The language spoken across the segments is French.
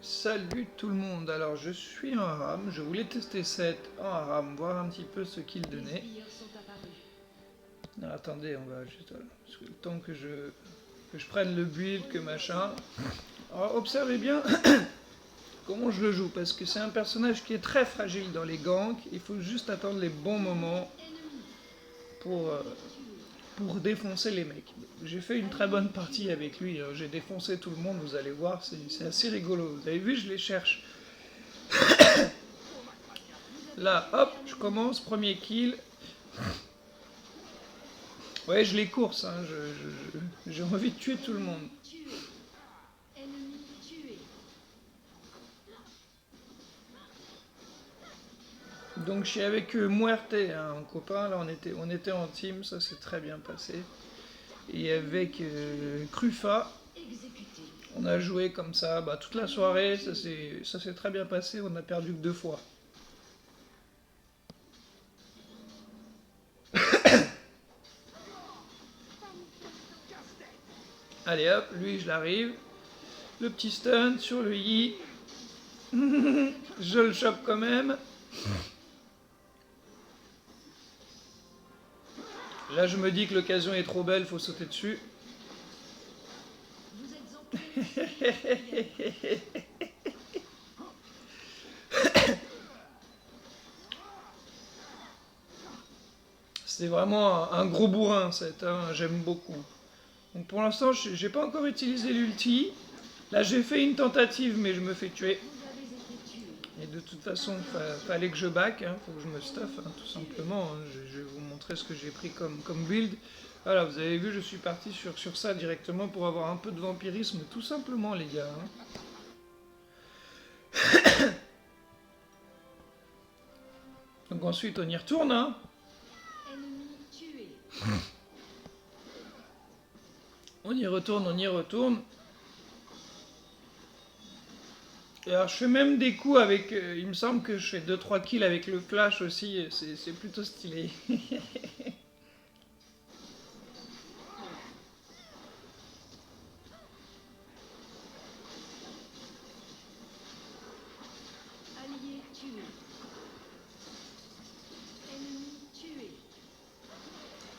Salut tout le monde, alors je suis en Aram, je voulais tester cette en Aram, voir un petit peu ce qu'il donnait. Non, attendez, on va juste... parce que le temps que je prenne le build, que machin... Alors observez bien comment je le joue, parce que c'est un personnage qui est très fragile dans les ganks, il faut juste attendre les bons moments pour, euh, pour défoncer les mecs. J'ai fait une très bonne partie avec lui, hein. J'ai défoncé tout le monde, vous allez voir, c'est assez rigolo. Vous avez vu, je les cherche. Là, hop, je commence, premier kill. Ouais, je les course, hein, j'ai envie de tuer tout le monde. Donc je suis avec Muerte, hein, un copain, là on était en team, ça s'est très bien passé. Et avec Krufa, on a joué comme ça toute la soirée, ça s'est très bien passé, on a perdu que 2 fois. Allez hop, lui je l'arrive. Le petit stun sur le Yi. Je le chope quand même. Là je me dis que l'occasion est trop belle, faut sauter dessus. C'est vraiment un gros bourrin, j'aime beaucoup. Donc pour l'instant, j'ai pas encore utilisé l'ulti. Là, j'ai fait une tentative, mais je me fais tuer. Et de toute façon, fallait que je back, hein, faut que je me stuff, hein, tout simplement. Hein. Je vais vous montrer ce que j'ai pris comme build. Voilà, vous avez vu, je suis parti sur ça directement pour avoir un peu de vampirisme, tout simplement, les gars. Hein. Donc ensuite, on y retourne, hein. On y retourne, on y retourne. Et alors je fais même des coups avec... il me semble que je fais 2-3 kills avec le flash aussi, c'est plutôt stylé.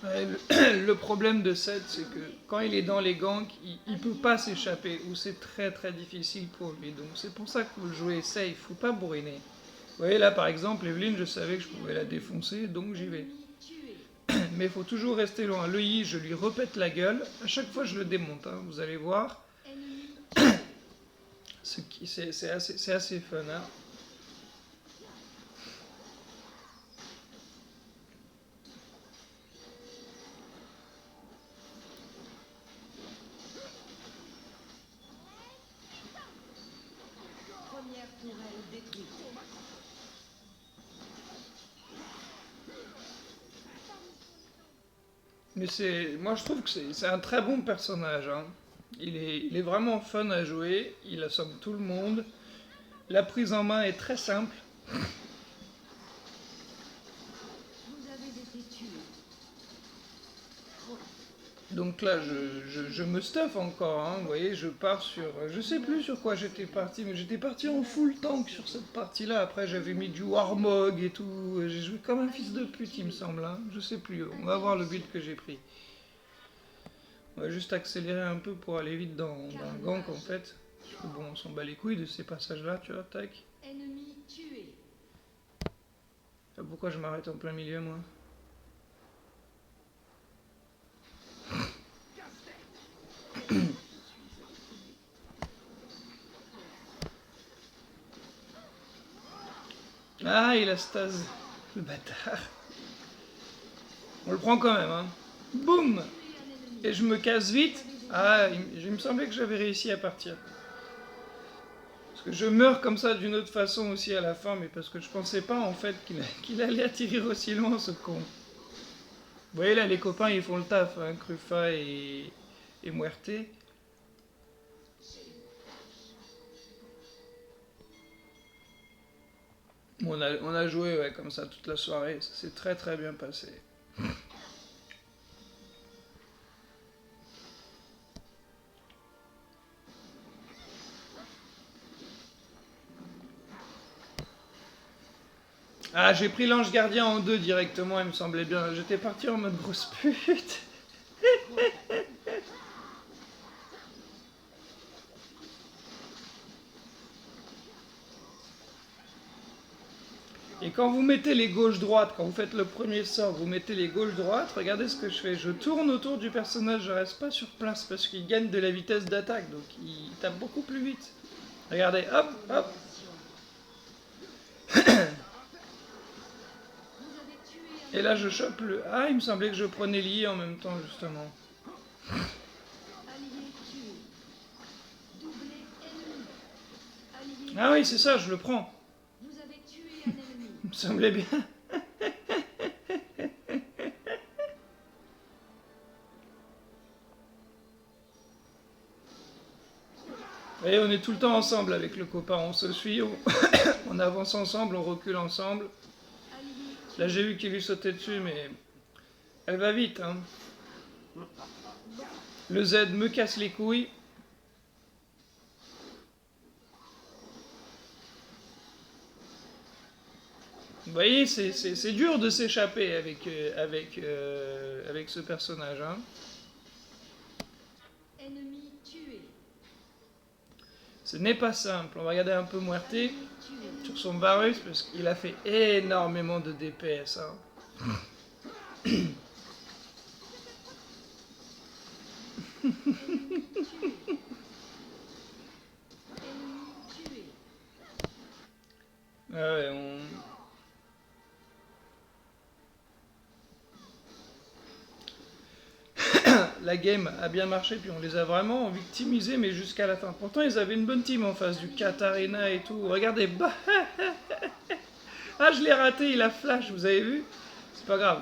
Ouais, le problème de Seth, c'est que quand il est dans les ganks, il peut pas s'échapper, ou c'est très très difficile pour lui. Donc c'est pour ça que vous jouez safe, faut pas bourriner. Vous voyez là par exemple, Evelyne, je savais que je pouvais la défoncer, donc j'y vais. Mais il faut toujours rester loin. Le Yi, je lui repète la gueule, à chaque fois je le démonte, hein, vous allez voir. C'est assez fun. Hein. Mais moi je trouve que c'est un très bon personnage. Hein. Il est vraiment fun à jouer, il assomme tout le monde. La prise en main est très simple. Donc là, je me stuff encore, hein, vous voyez, je pars sur... Je sais plus sur quoi j'étais parti, mais j'étais parti en full tank sur cette partie-là. Après, j'avais mis du Warmog et tout. J'ai joué comme un fils de pute, il me semble. Hein. Je sais plus, on va voir le build que j'ai pris. On va juste accélérer un peu pour aller vite dans le gank, en fait. Parce que bon, on s'en bat les couilles de ces passages-là, tu vois, tac. Pourquoi je m'arrête en plein milieu, moi? Ah, il a stase, le bâtard. On le prend quand même, hein. Boum. Et je me casse vite. Ah, il me semblait que j'avais réussi à partir. Parce que je meurs comme ça d'une autre façon aussi à la fin, mais parce que je pensais pas en fait qu'il allait atterrir aussi loin, ce con. Vous voyez là, les copains ils font le taf, hein, Krufa et Muerte. Bon, on a joué ouais, comme ça toute la soirée, ça s'est très très bien passé. Ah, j'ai pris l'ange gardien en 2 directement, il me semblait bien. J'étais parti en mode grosse pute. Et quand vous mettez les gauches-droites, quand vous faites le premier sort, vous mettez les gauches-droites, regardez ce que je fais. Je tourne autour du personnage, je reste pas sur place parce qu'il gagne de la vitesse d'attaque, donc il tape beaucoup plus vite. Regardez, hop, hop. Et là je chope le... Ah, il me semblait que je prenais l'I en même temps, justement. Ah oui, c'est ça, je le prends. Il me semblait bien. Et on est tout le temps ensemble avec le copain, on se suit, on avance ensemble, on recule ensemble. Là j'ai vu qu'il lui sautait dessus, mais elle va vite, hein. Le Z me casse les couilles. Vous voyez, c'est dur de s'échapper avec ce personnage, hein. Ce n'est pas simple. On va regarder un peu Muerte sur son Varus parce qu'il a fait énormément de DPS, hein. Ah ouais, la game a bien marché, puis on les a vraiment victimisés, mais jusqu'à la fin. Pourtant, ils avaient une bonne team en face, du Katarina et tout. Regardez, bah ah, je l'ai raté, il a flash, vous avez vu? C'est pas grave.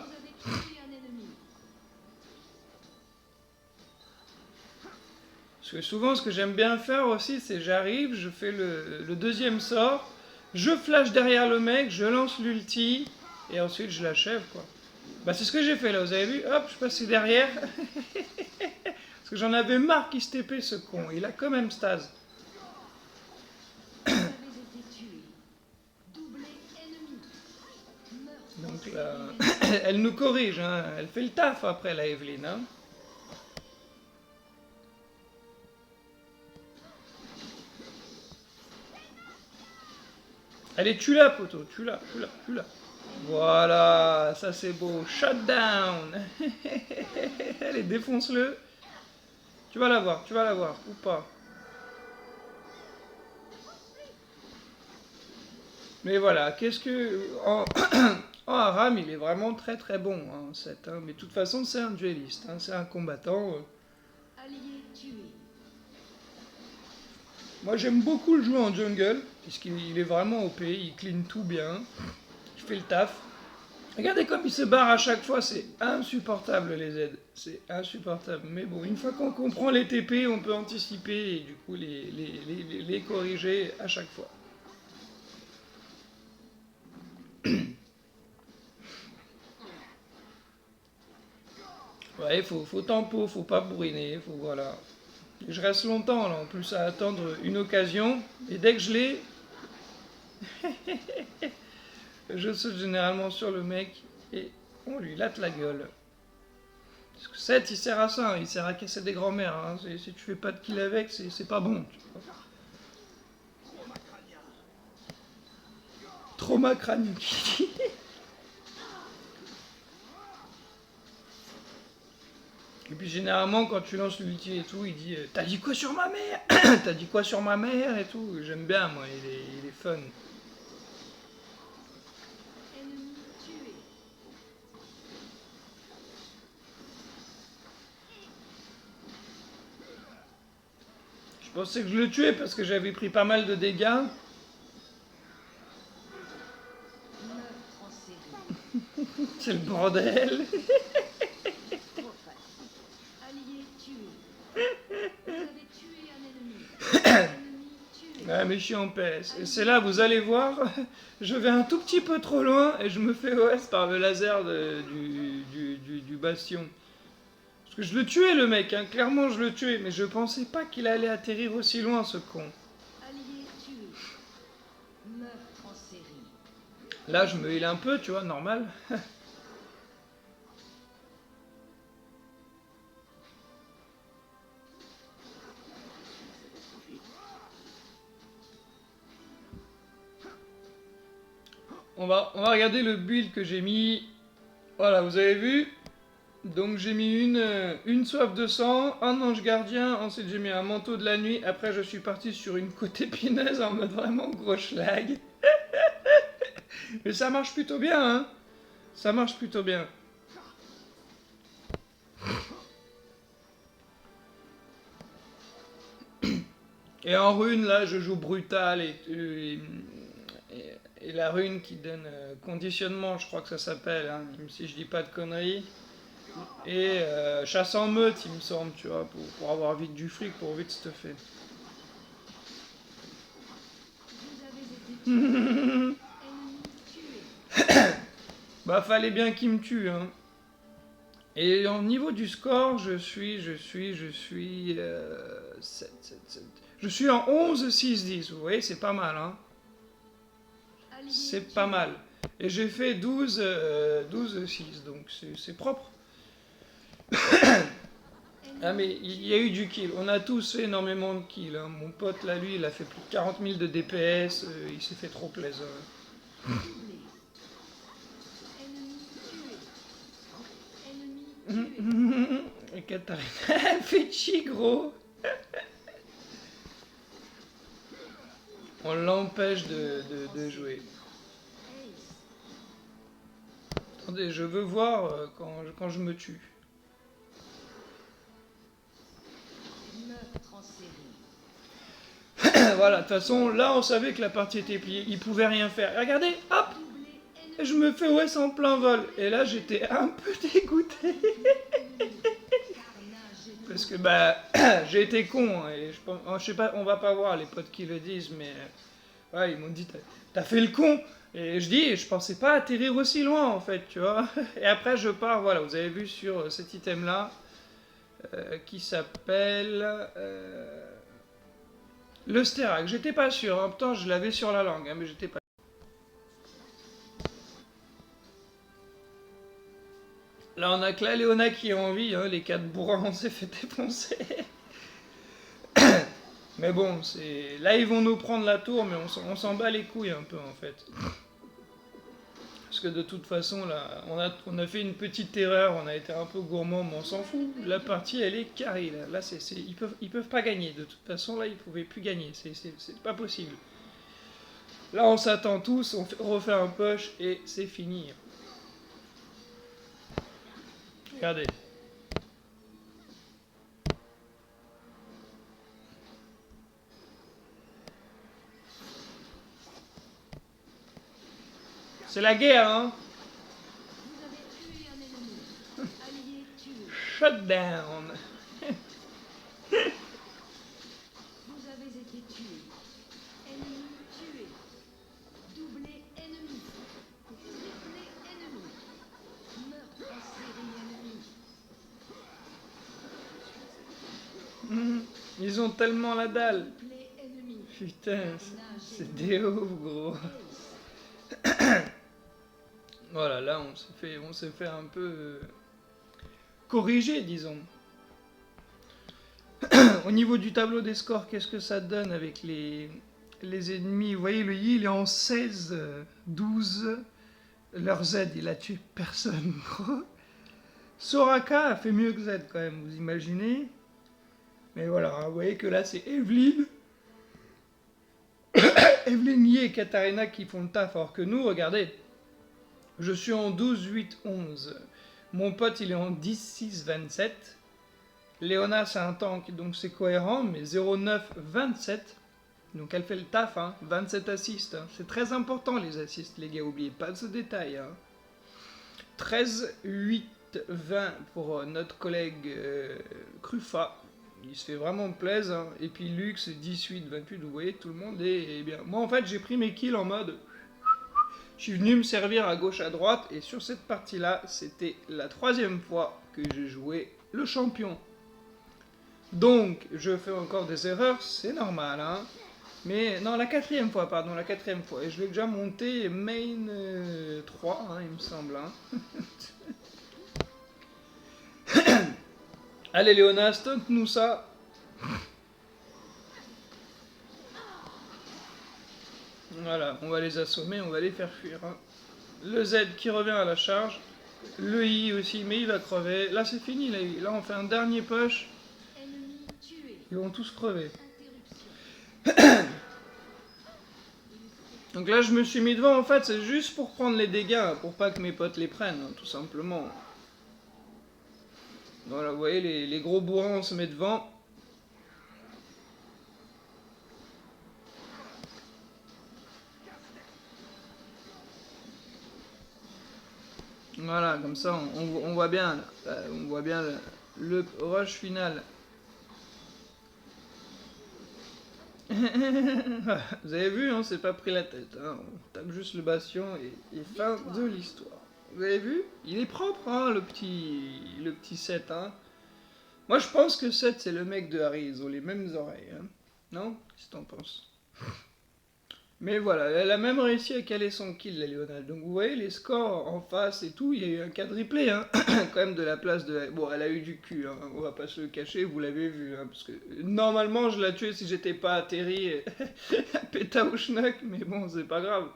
Parce que souvent, ce que j'aime bien faire aussi, c'est j'arrive, je fais le deuxième sort, je flash derrière le mec, je lance l'ulti, et ensuite je l'achève, quoi. Bah c'est ce que j'ai fait là, vous avez vu? Hop, je suis passé derrière. Parce que j'en avais marre qu'il se TP ce con, il a quand même stase. Donc là, elle nous corrige, hein. Elle fait le taf après la Evelyne, hein. Allez, tue-la, poteau, tue-la, tue-la, tue-la. Voilà, ça c'est beau. Shutdown. Allez, défonce-le. Tu vas l'avoir, ou pas. Mais voilà, qu'est-ce que... En Aram, il est vraiment très très bon, hein, 7, hein. Mais de toute façon, c'est un dueliste, hein, c'est un combattant. Moi, j'aime beaucoup le jouer en jungle, puisqu'il est vraiment OP, il clean tout bien. Je fais le taf. Regardez comme il se barre à chaque fois, c'est insupportable les Z. C'est insupportable. Mais bon, une fois qu'on comprend les TP, on peut anticiper et du coup les corriger à chaque fois. Ouais, faut tempo, faut pas bourriner, faut voilà. Et je reste longtemps là, en plus à attendre une occasion. Et dès que je l'ai, je saute généralement sur le mec et on lui latte la gueule. Parce que 7, il sert à ça, hein, il sert à casser des grands-mères. Hein. Si tu fais pas de kill avec, c'est pas bon. Trauma crânien. Et puis généralement, quand tu lances l'ulti et tout, il dit t'as dit quoi sur ma mère? T'as dit quoi sur ma mère et tout. J'aime bien, moi, il est fun. Je pensais que je le tuais parce que j'avais pris pas mal de dégâts. C'est le bordel. Ouais, mais je suis en PS. Et c'est là, vous allez voir, je vais un tout petit peu trop loin et je me fais OS par le laser du bastion. Parce que je le tuais le mec, hein, clairement je le tuais, mais je pensais pas qu'il allait atterrir aussi loin ce con. Là, je me heal un peu, tu vois, normal. On va regarder le build que j'ai mis. Voilà, vous avez vu. Donc j'ai mis une soif de sang, un ange gardien, ensuite j'ai mis un manteau de la nuit, après je suis parti sur une côte épineuse en mode vraiment gros schlag. Mais ça marche plutôt bien, hein. Ça marche plutôt bien. Et en rune, là, je joue brutal et la rune qui donne conditionnement, je crois que ça s'appelle, hein, même si je dis pas de conneries. Et chasse en meute, il me semble, tu vois, pour avoir vite du fric, pour vite stuffer. Bah, fallait bien qu'il me tue, hein. Et au niveau du score, je suis 7, 7, 7. Je suis en 11, 6, 10. Vous voyez, c'est pas mal, hein. C'est pas mal. Et j'ai fait 12, 12, 6, donc c'est propre. Ah mais il y a eu du kill. On a tous fait énormément de kills, hein. Mon pote là, lui, il a fait plus de 40 000 de DPS. Il s'est fait trop plaisir. Et Katharina, elle fait chi, gros. On l'empêche de jouer. Attendez, je veux voir quand je me tue. Voilà, de toute façon, là on savait que la partie était pliée, il pouvait rien faire. Regardez, hop, je me fais OS en plein vol. Et là j'étais un peu dégoûté. Parce que bah, j'ai été con, hein, et je sais pas, on va pas voir les potes qui le disent, mais ouais, ils m'ont dit, t'as fait le con. Et je dis, je pensais pas atterrir aussi loin en fait, tu vois. Et après je pars, voilà, vous avez vu sur cet item là, qui s'appelle le Sterak. J'étais pas sûr, hein. Putain, je l'avais sur la langue, hein, mais j'étais pas. Là, on a que la Léona qui est en vie, hein. Les 4 bourrins, on s'est fait défoncer. Mais bon, c'est là ils vont nous prendre la tour, mais on s'en bat les couilles un peu en fait. Parce que de toute façon, là, on a fait une petite erreur, on a été un peu gourmand, mais on s'en fout. La partie, elle est carrée. Là ils peuvent pas gagner. De toute façon, là, ils pouvaient plus gagner. C'est pas possible. Là, on s'attend tous, refait un push et c'est fini. Regardez. C'est la guerre, hein. Shut down. Vous avez été tué. Ennemi tué. Doublé ennemi. Triplé ennemi. Meurtre en série ennemi. Ils ont tellement la dalle. Triplé ennemi. Putain, c'est des ouf, gros. Voilà, là, on s'est fait un peu corriger, disons. Au niveau du tableau des scores, qu'est-ce que ça donne avec les ennemis? Vous voyez, le Yi, il est en 16, 12. Leur Z, il a tué personne, gros. Soraka a fait mieux que Z, quand même, vous imaginez? Mais voilà, vous voyez que là, c'est Evelyn. Evelyn, Yi et Katarina qui font le taf, alors que nous, regardez, je suis en 12, 8, 11. Mon pote, il est en 10, 6, 27. Léona, c'est un tank, donc c'est cohérent, mais 0,9, 27. Donc elle fait le taf, hein. 27 assists. Hein. C'est très important, les assists, les gars, oubliez pas de ce détail. Hein. 13, 8, 20 pour notre collègue Crufa. Il se fait vraiment plaisir. Hein. Et puis Lux, 18, 28, vous voyez, tout le monde est bien. Moi, en fait, j'ai pris mes kills en mode... Je suis venu me servir à gauche, à droite, et sur cette partie-là, c'était la 3e fois que j'ai joué le champion. Donc, je fais encore des erreurs, c'est normal, hein. Mais non, la quatrième fois, pardon, la quatrième fois. Et je l'ai déjà monté main 3, hein, il me semble. Hein. Allez Léona, stunt-nous ça. Voilà, on va les assommer, on va les faire fuir. Hein. Le Z qui revient à la charge. Le I aussi, mais il va crever. Là c'est fini, là on fait un dernier push. Ennemi tué. Ils vont tous crever. Interruption. Donc là je me suis mis devant, en fait c'est juste pour prendre les dégâts, hein, pour pas que mes potes les prennent, hein, tout simplement. Voilà, vous voyez, les gros bourrins on se met devant. Voilà, comme ça on voit bien, là, on voit bien le rush final. Vous avez vu, hein, c'est pas pris la tête, hein, on tape juste le bastion et fin de l'histoire. Vous avez vu? Il est propre, hein, le petit 7, hein. Moi je pense que 7 c'est le mec de Harry, ils ont les mêmes oreilles, hein. Non? Qu'est-ce que t'en penses? Mais voilà, elle a même réussi à caler son kill, la Léonale. Donc vous voyez les scores en face et tout, il y a eu un quadruplé, hein, quand même de la place de... Bon, elle a eu du cul, hein, on va pas se le cacher, vous l'avez vu, hein, parce que normalement je la tuais si j'étais pas atterri à péta au schnock, mais bon, c'est pas grave.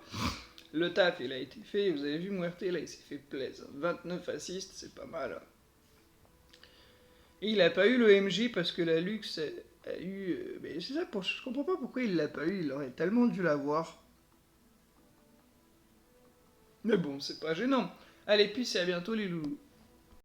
Le taf, il a été fait, vous avez vu Muerte, là, il s'est fait plaisir. 29 assists, c'est pas mal. Hein. Et il a pas eu le MJ parce que la Lux a eu... mais c'est ça, je comprends pas pourquoi il l'a pas eu, il aurait tellement dû l'avoir. Mais bon, c'est pas gênant. Allez, puis à bientôt les loulous.